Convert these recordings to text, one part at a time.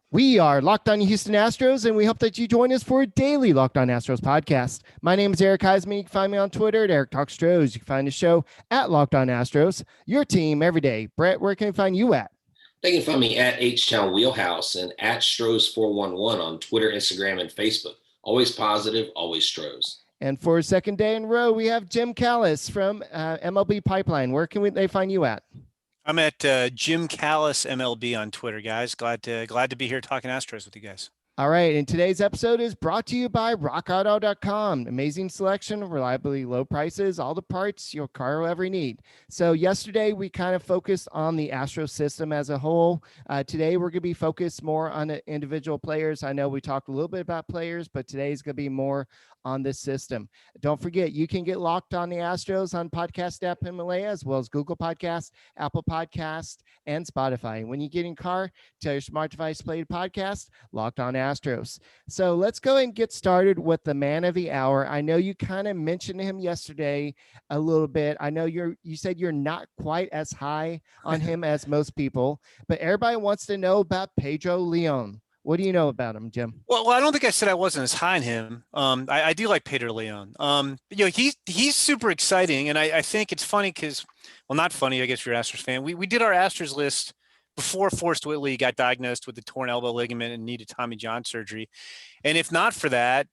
We are Locked On Houston Astros, and we hope that you join us for a daily Locked On Astros podcast. My name is Eric Huysman. You can find me on Twitter at Eric Talks Stros. You can find the show at Locked On Astros, your team every day. Brett, where can we find you at? They can find me at H-Town Wheelhouse and at Stros411 on Twitter, Instagram, and Facebook. Always positive, always Stros. And for a second day in a row, we have Jim Callis from MLB Pipeline. Where can they find you at? I'm at Jim Callis MLB on Twitter, guys. Glad to be here talking Astros with you guys. All right, and today's episode is brought to you by rockauto.com. Amazing selection, reliably low prices, all the parts your car will ever need. So yesterday we kind of focused on the Astros system as a whole. Today we're going to be focused more on the individual players. I know we talked a little bit about players, but today's going to be more on this system. Don't forget, you can get Locked On the Astros on Podcast app Himalaya, as well as Google Podcasts, Apple Podcasts, and Spotify. When you get in car, tell your smart device to play the podcast, Locked On Astros. So let's go and get started with the man of the hour. I know you kind of mentioned him yesterday a little bit. I know you said you're not quite as high on him as most people, but everybody wants to know about Pedro Leon. What do you know about him, Jim? Well, I don't think I said I wasn't as high on him. I do like Pedro Leon. He's super exciting, and I think it's funny because, well, not funny, I guess if you're an Astros fan. We did our Astros list before Forrest Whitley got diagnosed with the torn elbow ligament and needed Tommy John surgery. And if not for that,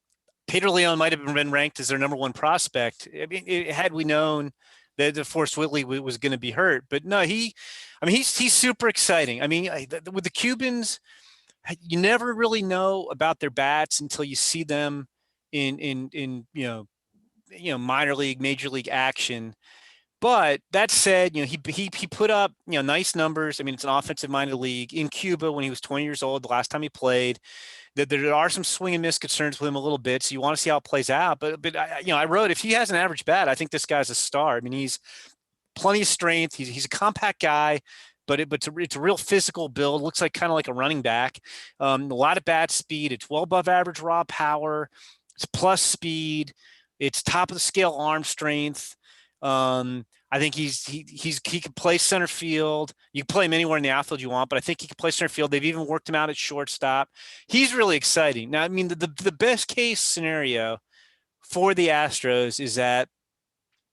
Pedro Leon might have been ranked as their number one prospect. I mean, had we known that the Forrest Whitley was going to be hurt, but no, he's super exciting. I mean, with the Cubans, you never really know about their bats until you see them in minor league, major league action. But that said, he put up nice numbers. I mean, it's an offensive minded league in Cuba when he was 20 years old. The last time he played, there are some swing and miss concerns with him a little bit. So you want to see how it plays out. But I wrote, if he has an average bat, I think this guy's a star. I mean, he's plenty of strength. He's a compact guy. But it's a real physical build. Looks like kind of like a running back. A lot of bat speed. It's well above average raw power. It's plus speed. It's top of the scale arm strength. I think he can play center field. You can play him anywhere in the outfield you want, but I think he can play center field. They've even worked him out at shortstop. He's really exciting. Now, I mean, the best case scenario for the Astros is that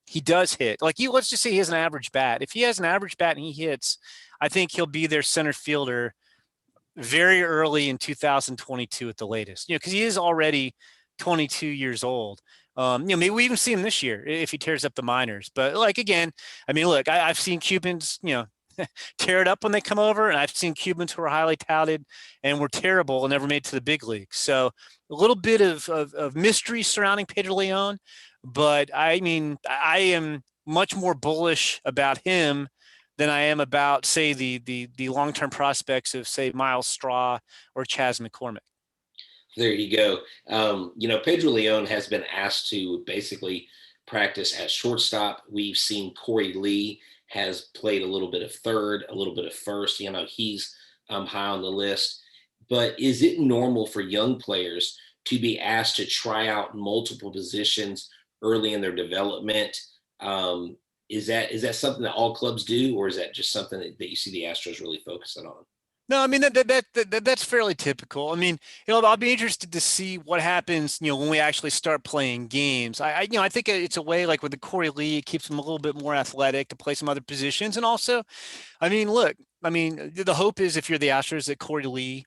he does hit. Let's just say he has an average bat. If he has an average bat and he hits, I think he'll be their center fielder very early in 2022 at the latest. Because he is already 22 years old. Maybe we even see him this year if he tears up the minors. But again, I mean, look, I've seen Cubans, tear it up when they come over, and I've seen Cubans who are highly touted and were terrible and never made to the big leagues. So a little bit of mystery surrounding Pedro Leon. But I mean, I am much more bullish about him than I am about, say, the long-term prospects of, say, Miles Straw or Chas McCormick. There you go. Pedro Leon has been asked to basically practice at shortstop. We've seen Corey Lee has played a little bit of third, a little bit of first. He's high on the list. But is it normal for young players to be asked to try out multiple positions early in their development? Is that something that all clubs do, or is that just something that you see the Astros really focusing on? No, I mean that's fairly typical. I mean, I'll be interested to see what happens, when we actually start playing games. I think it's a way, like with the Corey Lee, it keeps him a little bit more athletic to play some other positions, and also, I mean, look, the hope is if you're the Astros that Corey Lee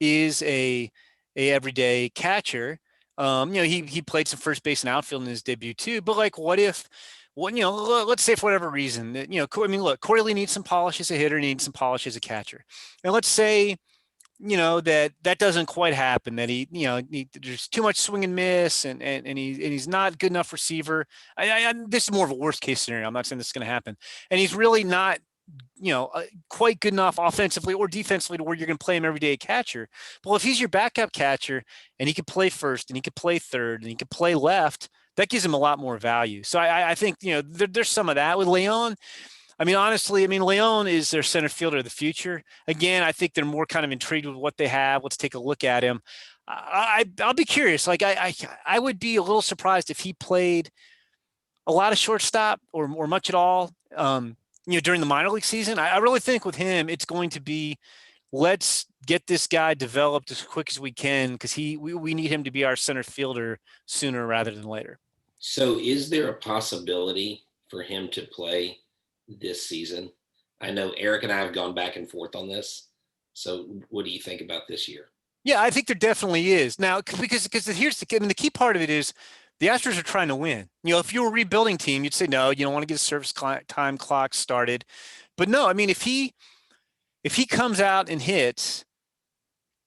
is a everyday catcher. He played some first base and outfield in his debut too. But what if? Let's say for whatever reason that, look, Corey Lee needs some polish as a hitter, needs some polish as a catcher. And let's say, that doesn't quite happen, that there's too much swing and miss and he's not good enough receiver. This is more of a worst case scenario. I'm not saying this is going to happen. And he's really not, quite good enough offensively or defensively to where you're going to play him every day catcher. Well, if he's your backup catcher and he could play first and he could play third and he could play left, that gives him a lot more value. So I think, there's some of that with Leon. I mean, honestly, Leon is their center fielder of the future. Again, I think they're more kind of intrigued with what they have. Let's take a look at him. I'll be curious. I would be a little surprised if he played a lot of shortstop or much at all, during the minor league season. I really think with him, it's going to be let's get this guy developed as quick as we can because we need him to be our center fielder sooner rather than later. So is there a possibility for him to play this season? I know Eric and I have gone back and forth on this. So what do you think about this year? Yeah, I think there definitely is. Now, because here's the key part of it is the Astros are trying to win. If you were a rebuilding team, you'd say, no, you don't want to get a service time clock started. But no, I mean, if he comes out and hits,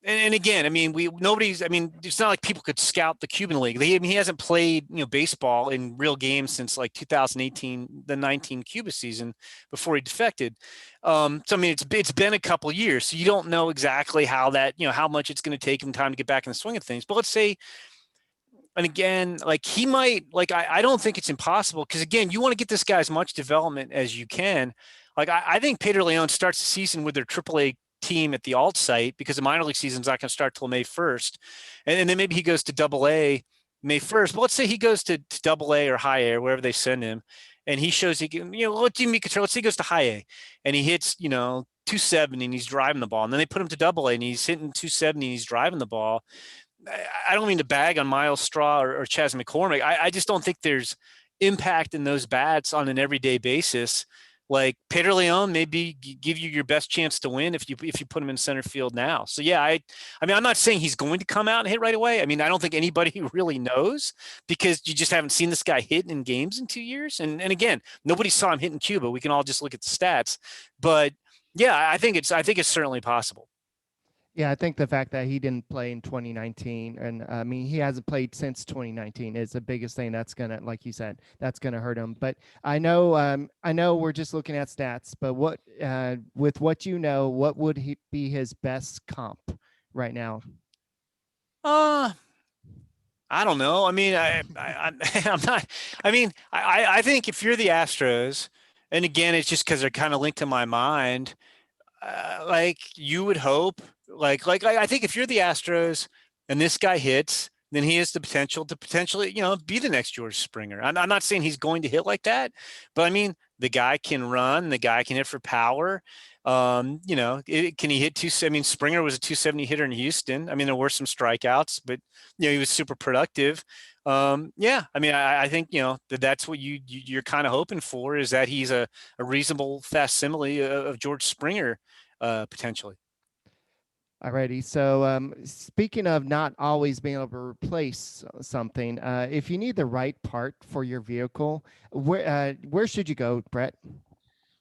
and again, I mean, it's not like people could scout the Cuban League. He hasn't played, baseball in real games since like 2018, the 19 Cuba season before he defected. So, I mean, it's been a couple of years, so you don't know exactly how that, how much it's going to take him time to get back in the swing of things. But let's say, and again, like he might, like, I don't think it's impossible because again, you want to get this guy as much development as you can. Like, I think Pedro Leon starts the season with their AAA team at the alt site because the minor league season's not going to start till May 1st. And then maybe he goes to AA May 1st. But let's say he goes to AA or high A or wherever they send him. And he shows he can, let's say he goes to high A and he hits, 270 and he's driving the ball. And then they put him to AA and he's hitting 270 and he's driving the ball. I don't mean to bag on Miles Straw or Chas McCormick. I just don't think there's impact in those bats on an everyday basis. Like Pedro Leon maybe give you your best chance to win if you put him in center field now. So yeah, I mean, I'm not saying he's going to come out and hit right away. I mean, I don't think anybody really knows because you just haven't seen this guy hit in games in 2 years. And again, nobody saw him hit in Cuba. We can all just look at the stats. But yeah, I think it's certainly possible. Yeah, I think the fact that he didn't play in 2019, and I mean, he hasn't played since 2019 is the biggest thing that's going to, like you said, that's going to hurt him. But I know we're just looking at stats, but with what what would he be his best comp right now? I don't know. I mean, I'm not, I mean, I think if you're the Astros, and again, it's just because they're kind of linked to my mind, like you would hope, like I think if you're the Astros and this guy hits, then he has the potential to potentially, be the next George Springer. I'm not saying he's going to hit like that, but I mean, the guy can run, the guy can hit for power. Can he hit 270? I mean, Springer was a 270 hitter in Houston. I mean, there were some strikeouts, but he was super productive. Yeah, I mean, I think that's what you're kind of hoping for is that he's a reasonable facsimile of George Springer potentially. Alrighty. So speaking of not always being able to replace something, if you need the right part for your vehicle, where should you go, Brett?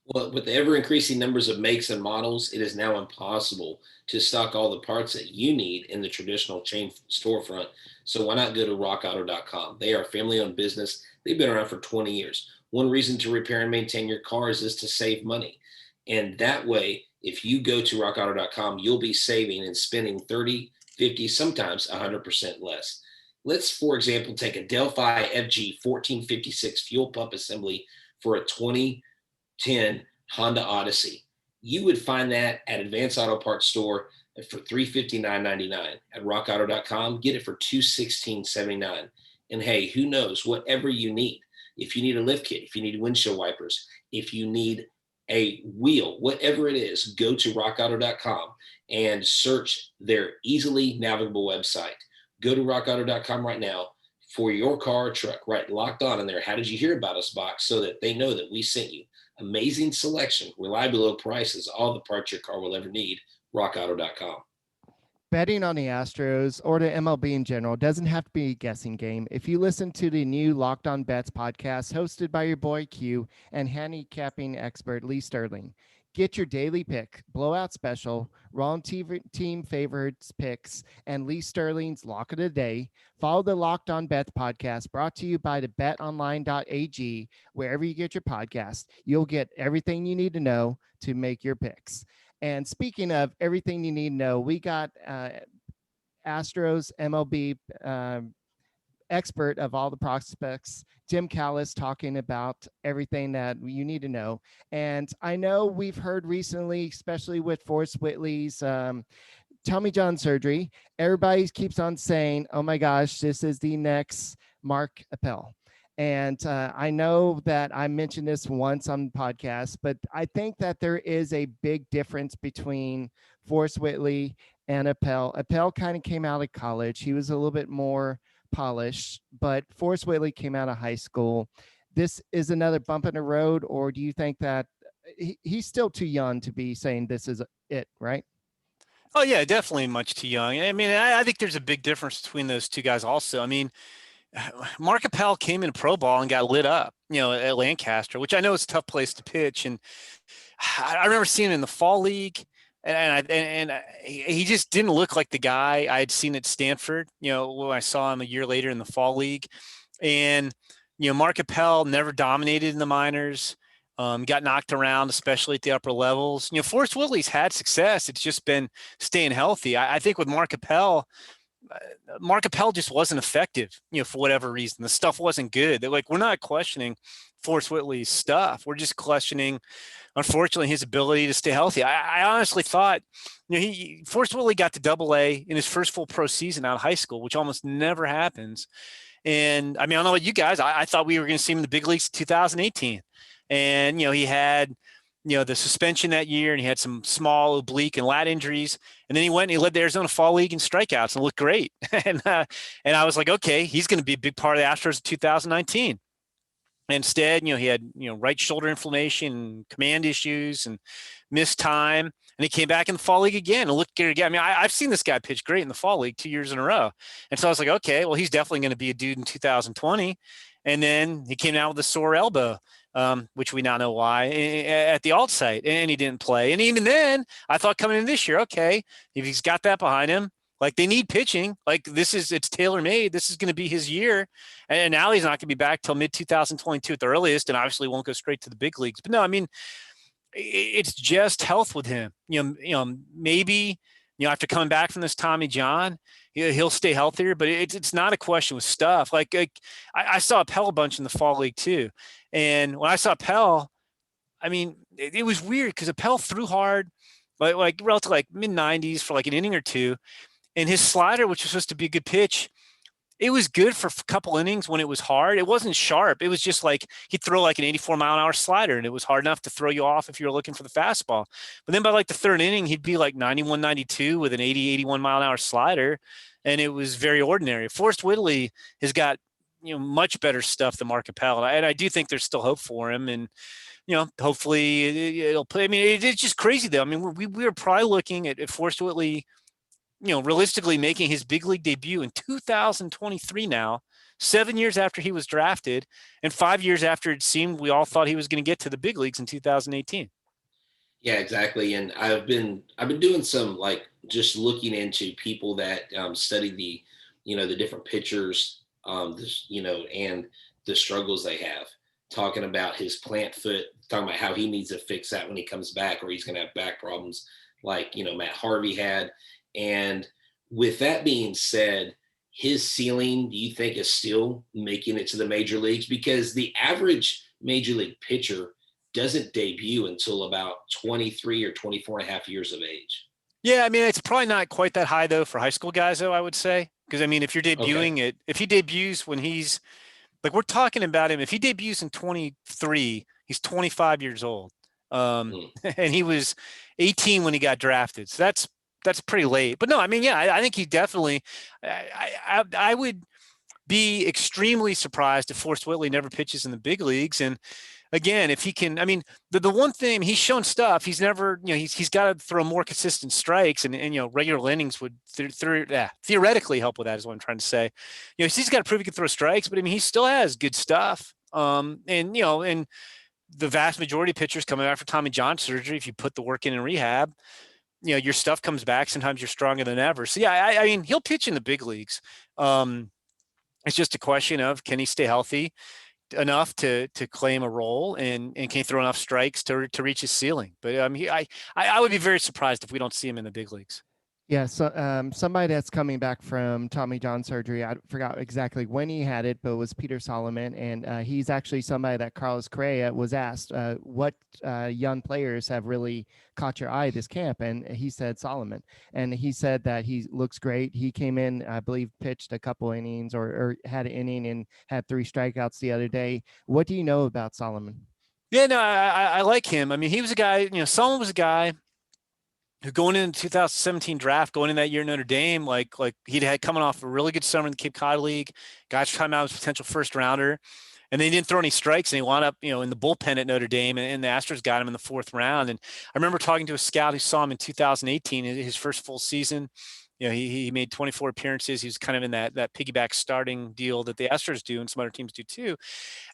Well, with the ever-increasing numbers of makes and models, it is now impossible to stock all the parts that you need in the traditional chain storefront. So why not go to rockauto.com? They are a family-owned business. They've been around for 20 years. One reason to repair and maintain your cars is to save money. And that way, if you go to rockauto.com, you'll be saving and spending 30, 50, sometimes 100% less. Let's, for example, take a Delphi FG 1456 fuel pump assembly for a 2010 Honda Odyssey. You would find that at Advanced Auto Parts store for $359.99. At rockauto.com, get it for $216.79. And hey, who knows, whatever you need. If you need a lift kit, if you need windshield wipers, if you need a wheel, whatever it is, go to rockauto.com and search their easily navigable website. Go to rockauto.com right now for your car or truck, right? Locked on in there. How did you hear about us box so that they know that we sent you. Amazing selection, reliable low prices, all the parts your car will ever need. rockauto.com. Betting on the Astros or the MLB in general doesn't have to be a guessing game. If you listen to the new Locked On Bets podcast hosted by your boy Q and handicapping expert Lee Sterling, get your daily pick, blowout special, wrong team favorites picks, and Lee Sterling's lock of the day. Follow the Locked On Bets podcast brought to you by the betonline.ag. Wherever you get your podcast, you'll get everything you need to know to make your picks. And speaking of everything you need to know, we got Astros MLB expert of all the prospects, Jim Callis, talking about everything that you need to know. And I know we've heard recently, especially with Forrest Whitley's Tommy John surgery, everybody keeps on saying, oh my gosh, this is the next Mark Appel. And I know that I mentioned this once on the podcast, but I think that there is a big difference between Forrest Whitley and Appel. Appel kind of came out of college. He was a little bit more polished, but Forrest Whitley came out of high school. This is another bump in the road, or do you think that he's still too young to be saying this is it, right? Oh yeah, definitely much too young. I mean, I think there's a big difference between those two guys also. I mean, Mark Appel came in pro ball and got lit up, at Lancaster, which I know is a tough place to pitch. And I remember seeing him in the fall league, and he just didn't look like the guy I had seen at Stanford, when I saw him a year later in the fall league. And, Mark Appel never dominated in the minors. Got knocked around, especially at the upper levels. Forrest Whitley's had success. It's just been staying healthy. I think with Mark Appel just wasn't effective, for whatever reason. The stuff wasn't good. We're not questioning Forrest Whitley's stuff. We're just questioning, unfortunately, his ability to stay healthy. I honestly thought, Forrest Whitley got to Double-A in his first full pro season out of high school, which almost never happens. And I mean, I don't know about you guys. I thought we were going to see him in the big leagues in 2018. And, he had, the suspension that year, and he had some small oblique and lat injuries. And then he went and he led the Arizona Fall League in strikeouts and looked great. and I was like, okay, he's going to be a big part of the Astros in 2019. Instead, he had, right shoulder inflammation, command issues, and missed time. And he came back in the fall league again and looked good again. I mean, I've seen this guy pitch great in the fall league 2 years in a row. And so I was like, okay, well, he's definitely going to be a dude in 2020. And then he came out with a sore elbow, which we now know why, at the alt site, and he didn't play. And even then, I thought coming in this year, okay, if he's got that behind him, they need pitching. It's tailor-made. This is going to be his year. And now he's not going to be back till mid-2022 at the earliest, and obviously won't go straight to the big leagues. But no, I mean, it's just health with him. Maybe, after coming back from this Tommy John, he'll stay healthier, but it's not a question with stuff. I saw Appel a bunch in the fall league too. And when I saw Appel, I mean, it was weird because Appel threw hard, relative mid-90s for an inning or two. And his slider, which was supposed to be a good pitch, it was good for a couple innings when it was hard. It wasn't sharp. It was just he'd throw an 84-mile-an-hour slider, and it was hard enough to throw you off if you were looking for the fastball. But then by the third inning, he'd be 91, 92 with an 80, 81-mile-an-hour slider, and it was very ordinary. Forrest Whitley has got much better stuff than Mark Appel, and I do think there's still hope for him. And hopefully it'll play. I mean, it's just crazy though. I mean, we were probably looking at Forrest Whitley, realistically making his big league debut in 2023 now, 7 years after he was drafted, and 5 years after it seemed we all thought he was going to get to the big leagues in 2018. Yeah, exactly. And I've been doing some just looking into people that study the different pitchers, and the struggles they have, talking about his plant foot, talking about how he needs to fix that when he comes back, or he's going to have back problems Matt Harvey had. And with that being said, his ceiling, do you think, is still making it to the major leagues? Because the average major league pitcher doesn't debut until about 23 or 24 and a half years of age. Yeah, I mean, it's probably not quite that high, though, for high school guys, though, I would say. Because, I mean, if you're debuting if he debuts when he's, we're talking about him, if he debuts in 23, he's 25 years old. And he was 18 when he got drafted. So that's pretty late. But no, I mean, yeah, I think he definitely, I would be extremely surprised if Forrest Whitley never pitches in the big leagues. And again, if he can, I mean, the one thing he's shown stuff, he's never, he's got to throw more consistent strikes, and regular innings would theoretically help with that, is what I'm trying to say. He's got to prove he can throw strikes, but I mean, he still has good stuff. And the vast majority of pitchers coming back for Tommy John surgery, if you put the work in rehab, your stuff comes back. Sometimes you're stronger than ever. So yeah, I mean, he'll pitch in the big leagues. It's just a question of, can he stay healthy enough to claim a role, and can he throw enough strikes to reach his ceiling? But I would be very surprised if we don't see him in the big leagues. Yeah, so somebody that's coming back from Tommy John surgery, I forgot exactly when he had it, but it was Peter Solomon, and he's actually somebody that Carlos Correa was asked, what young players have really caught your eye this camp, and he said Solomon, and he said that he looks great. He came in, I believe, pitched a couple innings or had an inning and had 3 strikeouts the other day. What do you know about Solomon? Yeah, no, I like him. I mean, he was a guy, Solomon was a guy who going into 2017 draft, going in that year in Notre Dame, like he'd had coming off a really good summer in the Cape Cod League, guys were talking about his potential first rounder, and they didn't throw any strikes, and he wound up, in the bullpen at Notre Dame, and the Astros got him in the 4th round. And I remember talking to a scout who saw him in 2018, his first full season. He made 24 appearances. He was kind of in that piggyback starting deal that the Astros do and some other teams do too.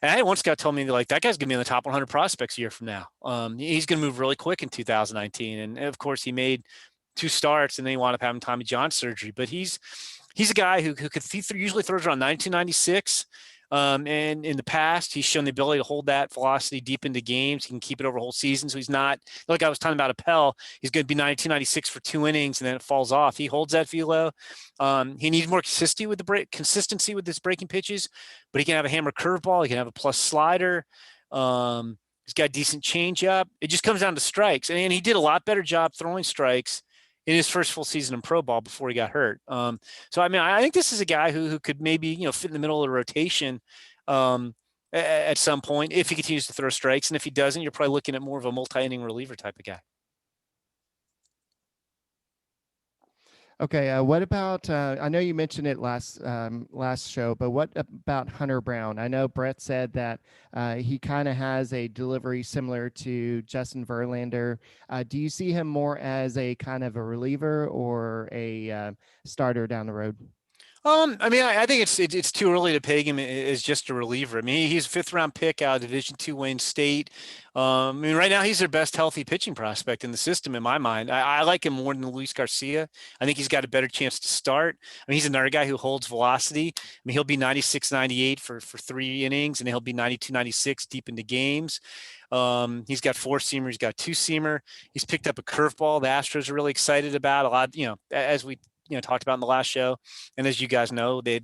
And I had one scout tell me like that guy's gonna be in the top 100 prospects a year from now. He's gonna move really quick in 2019, and of course he made 2 starts, and then he wound up having Tommy John surgery. But he's a guy who could usually throws around 1996. And in the past, he's shown the ability to hold that velocity deep into games. He can keep it over a whole season. So he's not like I was talking about Appel. He's going to be 1996 for 2 innings and then it falls off. He holds that velo. He needs more consistency with his breaking pitches, but he can have a hammer curveball. He can have a plus slider. He's got a decent changeup. It just comes down to strikes, and he did a lot better job throwing strikes in his first full season in pro ball before he got hurt. So, I mean, I think this is a guy who could maybe, fit in the middle of the rotation at some point if he continues to throw strikes. And if he doesn't, you're probably looking at more of a multi-inning reliever type of guy. Okay, what about? I know you mentioned it last show, but what about Hunter Brown? I know Brett said that he kind of has a delivery similar to Justin Verlander. Do you see him more as a kind of a reliever or a starter down the road? I mean, I think it's too early to peg him as just a reliever. I mean, he's a 5th round pick out of Division II Wayne State. I mean, right now he's their best healthy pitching prospect in the system, in my mind. I like him more than Luis Garcia. I think he's got a better chance to start. I mean, he's another guy who holds velocity. I mean, he'll be 96, 98 for 3 innings, and he'll be 92, 96 deep into games. He's got 4-seamer. He's got 2-seamer. He's picked up a curveball. The Astros are really excited about a lot, as we talked about in the last show. And as you guys know, they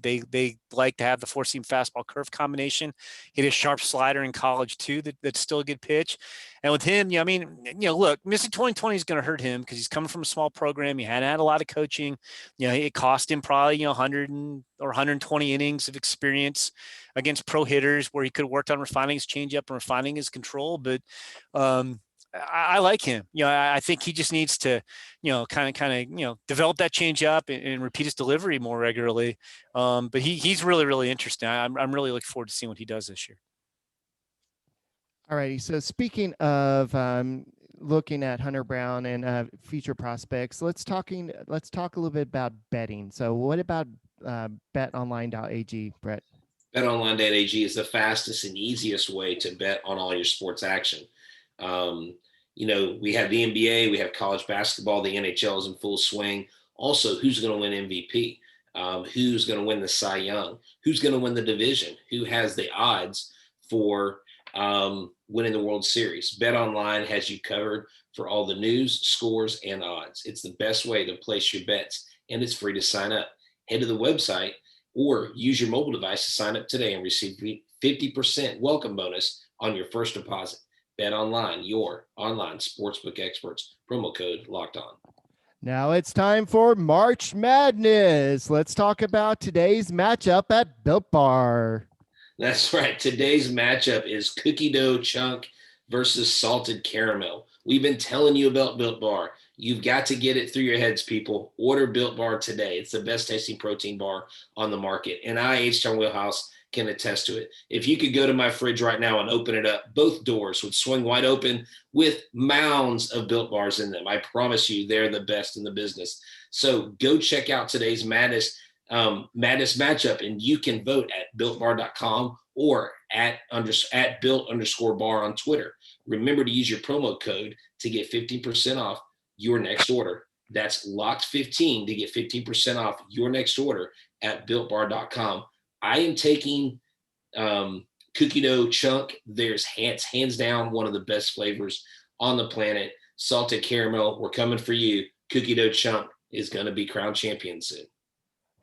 like to have the 4-seam fastball curve combination. He had a sharp slider in college too. That's still a good pitch. And with him, I mean, look, missing 2020 is going to hurt him because he's coming from a small program. He hadn't had a lot of coaching. It cost him probably 100 or 120 innings of experience against pro hitters where he could have worked on refining his changeup and refining his control. But I like him. I think he just needs to, kind of, develop that change up and repeat his delivery more regularly. But he's really, really interesting. I'm really looking forward to seeing what he does this year. All righty. So speaking of looking at Hunter Brown and future prospects, let's talk a little bit about betting. So what about betonline.ag, Brett? BetOnline.ag is the fastest and easiest way to bet on all your sports action. We have the NBA, we have college basketball, the NHL is in full swing. Also, who's going to win MVP? Who's going to win the Cy Young? Who's going to win the division? Who has the odds for winning the World Series? BetOnline has you covered for all the news, scores, and odds. It's the best way to place your bets, and it's free to sign up. Head to the website or use your mobile device to sign up today and receive 50% welcome bonus on your first deposit. BetOnline, your online sportsbook experts. Promo code Locked On. Now it's time for March Madness. Let's talk about today's matchup at Built Bar. That's right. Today's matchup is cookie dough chunk versus salted caramel. We've been telling you about Built Bar. You've got to get it through your heads, people. Order Built Bar today. It's the best tasting protein bar on the market. And I, H-Town Wheelhouse, can attest to it. If you could go to my fridge right now and open it up, both doors would swing wide open with mounds of Built Bars in them. I promise you, they're the best in the business. So go check out today's Madness matchup, and you can vote at BuiltBar.com or at Built_bar on Twitter. Remember to use your promo code to get 15% off your next order. That's Locked15 to get 15% off your next order at BuiltBar.com. I am taking cookie dough chunk. There's hands down one of the best flavors on the planet. Salted caramel, we're coming for you. Cookie dough chunk, is going to be crowned champion soon.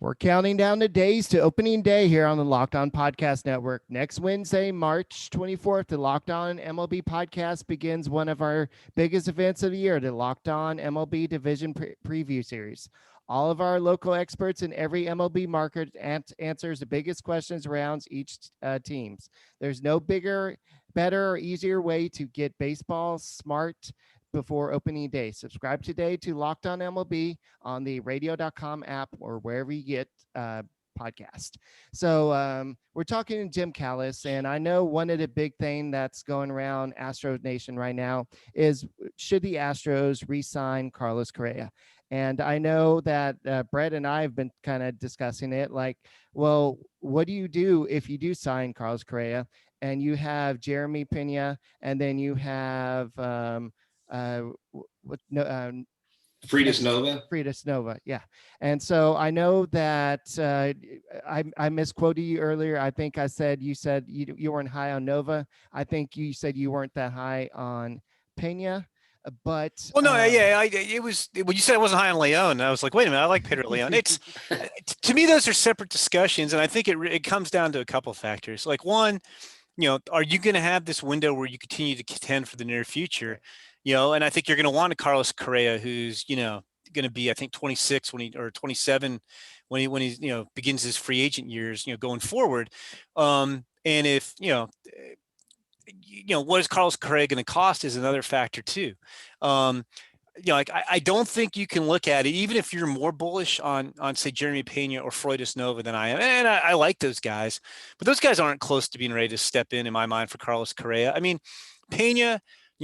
We're counting down the days to opening day here on the Locked On Podcast Network. Next Wednesday, March 24th, the Locked On MLB Podcast begins one of our biggest events of the year, the Locked On MLB Division Preview Series. All of our local experts in every MLB market answers the biggest questions around each teams. There's no bigger, better, or easier way to get baseball smart before opening day. Subscribe today to Locked On MLB on the radio.com app or wherever you get podcast. So we're talking to Jim Callis, and I know one of the big thing that's going around Astros Nation right now is, should the Astros re-sign Carlos Correa? And I know that Brett and I have been kind of discussing it, like, well, what do you do if you do sign Carlos Correa and you have Jeremy Pena, and then you have Freduis Nova. Freduis Nova, yeah. And so I know that I misquoted you earlier. I think I said you said you weren't high on Nova. I think you said you weren't that high on Pena. But well, no, it was when you said I wasn't high on Leon. I was like, wait a minute, I like Pedro Leon. It's to me, those are separate discussions, and I think it comes down to a couple of factors. Like, one, are you going to have this window where you continue to contend for the near future? And I think you're going to want a Carlos Correa who's, going to be, I think 26 or 27 when he's, begins his free agent years, going forward. And if, what is Carlos Correa going to cost is another factor too. I don't think you can look at it, even if you're more bullish on say Jeremy Pena or Freduis Nova than I am. And I like those guys, but those guys aren't close to being ready to step in my mind, for Carlos Correa. I mean, Pena,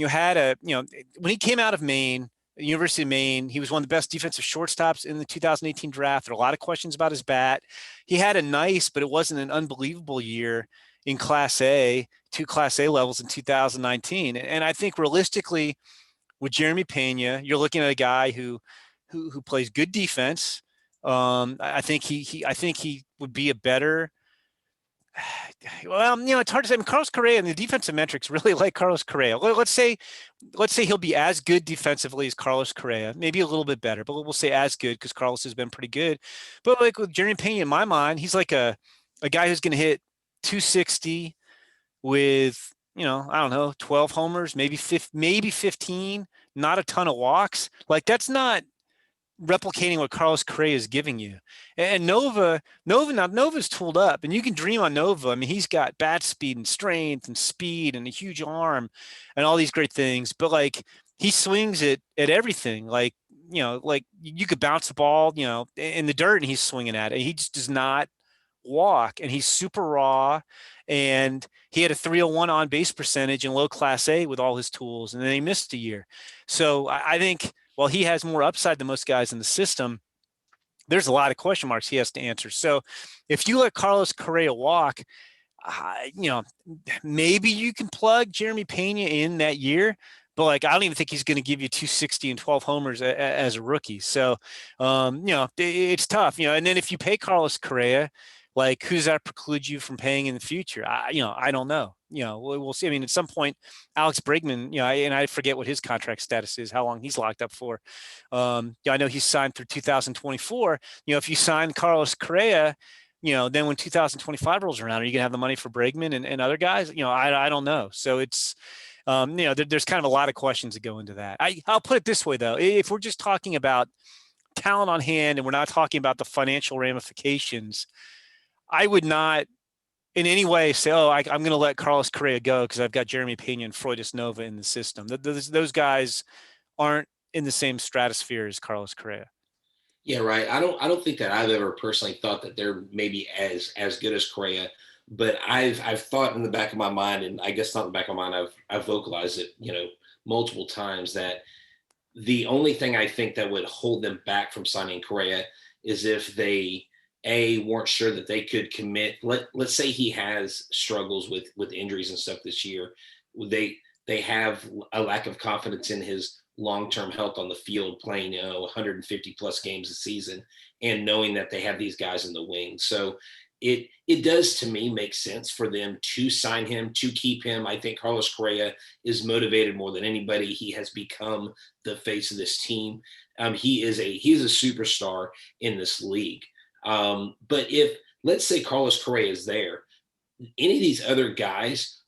had when he came out of Maine, the University of Maine, he was one of the best defensive shortstops in the 2018 draft. There are a lot of questions about his bat. He had a nice, but it wasn't an unbelievable year in Class A, 2 Class A levels in 2019. And I think realistically, with Jeremy Pena, you're looking at a guy who plays good defense. I think he would be a better. Well, it's hard to say. I mean, Carlos Correa and the defensive metrics really like Carlos Correa. Let's say he'll be as good defensively as Carlos Correa, maybe a little bit better, but we'll say as good because Carlos has been pretty good. But like with Jeremy Pena, in my mind, he's like a guy who's going to hit 260 with, I don't know, 12 homers, maybe 15, not a ton of walks. Like, that's not replicating what Carlos Correa is giving you. And Nova's tooled up, and you can dream on Nova. I mean, he's got bat speed and strength and speed and a huge arm and all these great things, but like, he swings it at everything. Like, like you could bounce the ball, in the dirt and he's swinging at it. He just does not walk, and he's super raw, and he had a 301 on base percentage in low Class A with all his tools, and then he missed a year. So I think while he has more upside than most guys in the system, there's a lot of question marks he has to answer. So if you let Carlos Correa walk, maybe you can plug Jeremy Pena in that year, but like, I don't even think he's going to give you 260 and 12 homers as a rookie. So, it's tough, and then if you pay Carlos Correa, like, who's that preclude you from paying in the future? I don't know. We'll see. I mean, at some point, Alex Bregman, and I forget what his contract status is, how long he's locked up for. I know he's signed through 2024. If you sign Carlos Correa, then when 2025 rolls around, are you going to have the money for Bregman and other guys? I don't know. So it's, there's kind of a lot of questions that go into that. I'll put it this way, though. If we're just talking about talent on hand and we're not talking about the financial ramifications, I would not in any way say, I'm going to let Carlos Correa go because I've got Jeremy Pena and Freduis Nova in the system. Those guys aren't in the same stratosphere as Carlos Correa. Yeah, right. I don't think that I've ever personally thought that they're maybe as good as Correa, but I've thought in the back of my mind, and I guess not in the back of my mind, I've vocalized it, multiple times, that the only thing I think that would hold them back from signing Correa is if they weren't sure that they could commit. Let's say he has struggles with injuries and stuff this year. They have a lack of confidence in his long-term health on the field, playing 150 plus games a season, and knowing that they have these guys in the wings. So it does, to me, make sense for them to sign him, to keep him. I think Carlos Correa is motivated more than anybody. He has become the face of this team. He is a superstar in this league. But if, let's say, Carlos Correa is there, any of these other guys,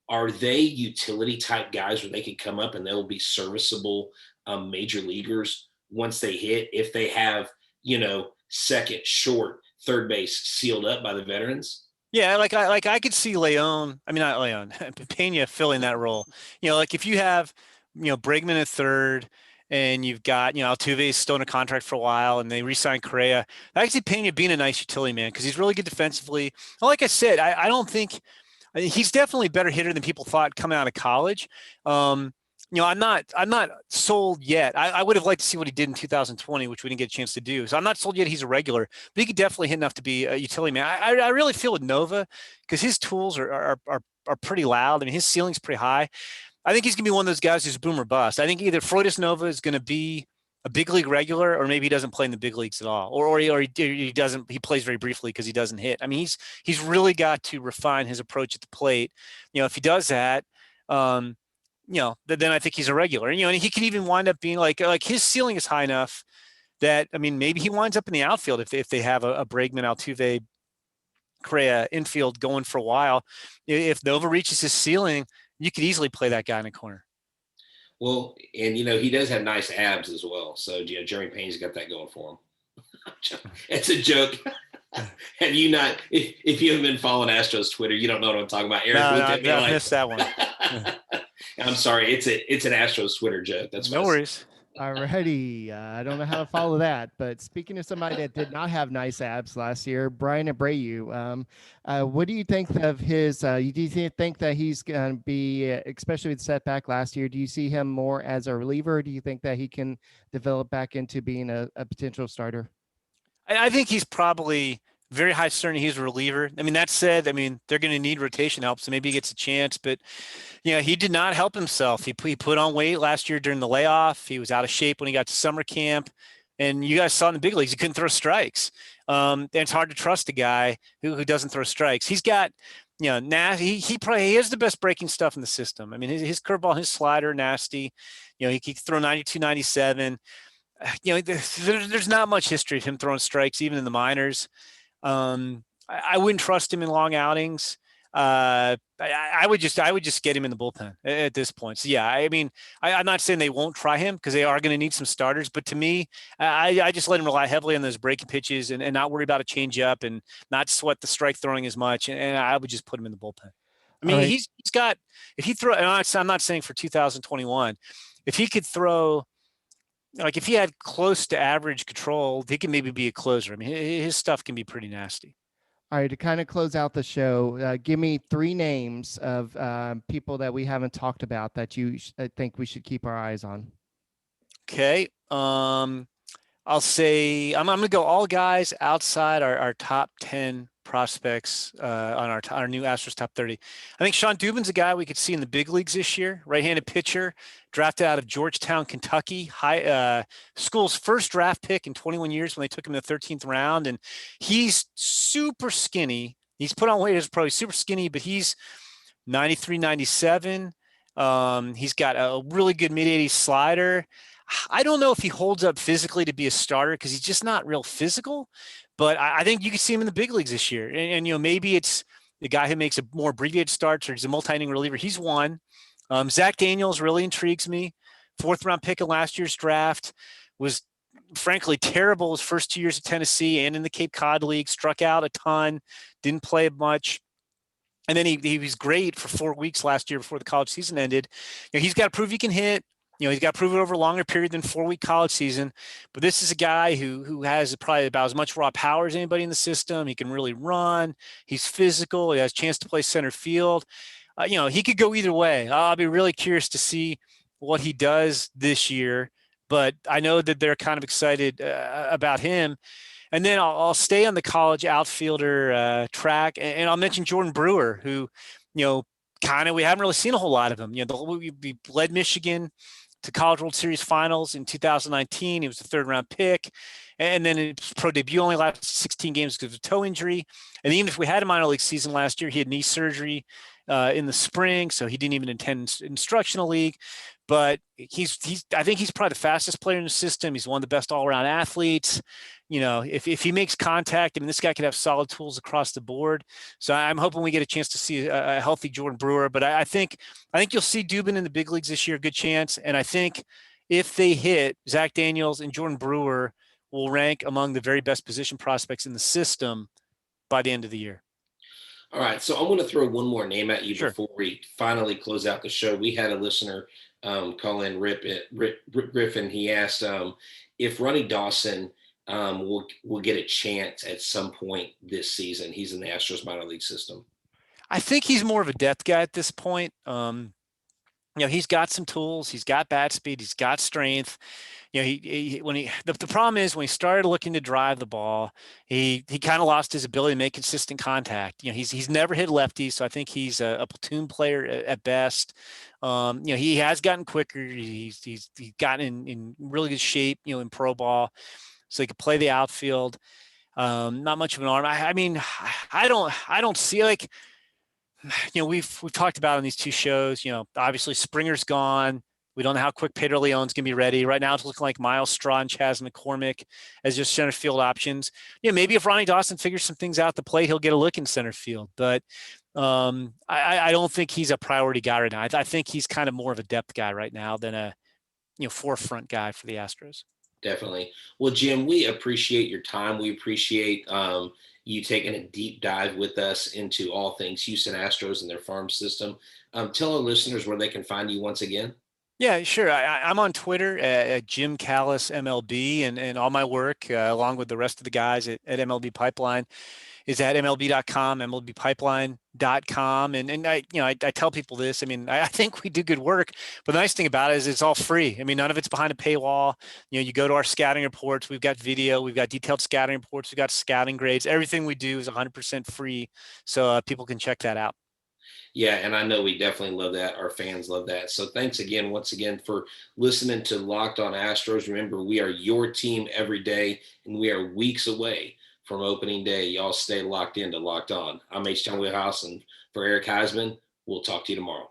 are they utility type guys where they can come up and they'll be serviceable major leaguers once they hit, if they have, second, short, third base sealed up by the veterans? Yeah, I could see Leon. I mean, not Leon, Pena filling that role. Like if you have, Bregman at third, and you've got, Altuve's still in a contract for a while, and they re-sign Correa. I can see Pena being a nice utility man because he's really good defensively. Well, like I said, I don't think he's definitely a better hitter than people thought coming out of college. I'm not sold yet. I would have liked to see what he did in 2020, which we didn't get a chance to do. So I'm not sold yet he's a regular, but he could definitely hit enough to be a utility man. I really feel with Nova because his tools are pretty loud. I mean, his ceiling's pretty high. I think he's going to be one of those guys who's boom or bust. I think either Freduis Nova is going to be a big league regular, or maybe he doesn't play in the big leagues at all, or he doesn't. He plays very briefly because he doesn't hit. I mean, he's really got to refine his approach at the plate. If he does that, then I think he's a regular. And he could even wind up being like his ceiling is high enough that, I mean, maybe he winds up in the outfield if they have a Bregman, Altuve, Correa infield going for a while. If Nova reaches his ceiling, you could easily play that guy in the corner. Well, and he does have nice abs as well. So Jeremy Payne's got that going for him. It's a joke. Have you not? If you haven't been following Astros Twitter, you don't know what I'm talking about. Eric I missed that one. I'm sorry. It's an Astros Twitter joke. That's no worries. Alrighty. I don't know how to follow that, but speaking of somebody that did not have nice abs last year, Bryan Abreu, what do you think of his, do you think that he's going to be, especially with setback last year, do you see him more as a reliever? Or do you think that he can develop back into being a potential starter? I think he's probably very high certainty he's a reliever. I mean, that said, they're going to need rotation help, so maybe he gets a chance. But, he did not help himself. He put on weight last year during the layoff. He was out of shape when he got to summer camp. And you guys saw in the big leagues, he couldn't throw strikes. And it's hard to trust a guy who doesn't throw strikes. He's got, he has the best breaking stuff in the system. I mean, his curveball, his slider, nasty. He can throw 92, 97. There's not much history of him throwing strikes, even in the minors. I wouldn't trust him in long outings. I would just get him in the bullpen at this point. So yeah, I'm not saying they won't try him because they are going to need some starters, but to me, I just let him rely heavily on those breaking pitches and not worry about a change up and not sweat the strike throwing as much. And I would just put him in the bullpen. I mean, he's got, if he throw, and I'm not saying for 2021, if he could throw, like if he had close to average control, he can maybe be a closer. I mean, his stuff can be pretty nasty. All right, to kind of close out the show, give me 3 names of people that we haven't talked about that you think we should keep our eyes on. Okay. I'll say I'm going to go all guys outside our top 10 prospects on our new Astros top 30. I think Sean Dubin's a guy we could see in the big leagues this year. Right-handed pitcher, drafted out of Georgetown, Kentucky. School's first draft pick in 21 years when they took him in the 13th round. And he's super skinny. He's put on weight as probably super skinny, but he's 93, 97. He's got a really good mid-80s slider. I don't know if he holds up physically to be a starter because he's just not real physical, but I think you can see him in the big leagues this year. And maybe it's the guy who makes a more abbreviated starts or he's a multi-inning reliever. He's one. Zach Daniels really intrigues me. 4th round pick in last year's draft, was frankly terrible his first 2 years at Tennessee and in the Cape Cod League, struck out a ton, didn't play much. And then he was great for 4 weeks last year before the college season ended. He's got to prove he can hit. He's got to prove it over a longer period than 4-week college season. But this is a guy who has probably about as much raw power as anybody in the system. He can really run. He's physical. He has a chance to play center field. He could go either way. I'll be really curious to see what he does this year. But I know that they're kind of excited about him. And then I'll stay on the college outfielder track, and I'll mention Jordan Brewer, who, we haven't really seen a whole lot of him. We led Michigan to College World Series finals in 2019. He was a 3rd round pick. And then his pro debut only lasted 16 games because of a toe injury. And even if we had a minor league season last year, he had knee surgery in the spring, so he didn't even attend instructional league. but I think he's probably the fastest player in the system. He's one of the best all-around athletes. If he makes contact, I mean, this guy could have solid tools across the board. So I'm hoping we get a chance to see a healthy Jordan Brewer. But I think you'll see Dubin in the big leagues this year, good chance. And I think if they hit, Zach Daniels and Jordan Brewer will rank among the very best position prospects in the system by the end of the year. All right, so I'm going to throw one more name at you Sure. before we finally close out the show. We had a listener call in, Rip Griffin. He asked if Ronnie Dawson will get a chance at some point this season. He's in the Astros minor league system. I think he's more of a depth guy at this point. He's got some tools. He's got bat speed. He's got strength. The problem is when he started looking to drive the ball, he kind of lost his ability to make consistent contact. He's never hit lefties, so I think he's a platoon player at best. He has gotten quicker. He's gotten in really good shape, in pro ball, so he could play the outfield. Not much of an arm. I mean, I don't see like. We've talked about on these two shows, obviously Springer's gone. We don't know how quick Pedro Leon's going to be ready. Right now it's looking like Miles Straw and Chas McCormick as just center field options. Maybe if Ronnie Dawson figures some things out at the plate, he'll get a look in center field. But I don't think he's a priority guy right now. I think he's kind of more of a depth guy right now than a forefront guy for the Astros. Definitely. Well, Jim, we appreciate your time. We appreciate you taking a deep dive with us into all things Houston Astros and their farm system. Tell our listeners where they can find you once again. Yeah, sure. I'm on Twitter at Jim Callis MLB, and all my work, along with the rest of the guys at MLB Pipeline, is at MLB.com, MLBpipeline.com. And I tell people this. I mean, I think we do good work, but the nice thing about it is it's all free. I mean, none of it's behind a paywall. You go to our scouting reports. We've got video. We've got detailed scouting reports. We've got scouting grades. Everything we do is 100% free, so people can check that out. Yeah, and I know we definitely love that. Our fans love that. So thanks once again, for listening to Locked On Astros. Remember, we are your team every day, and we are weeks away from opening day. Y'all stay locked into Locked On. I'm H. John Wheelhouse, and for Eric Huysman, we'll talk to you tomorrow.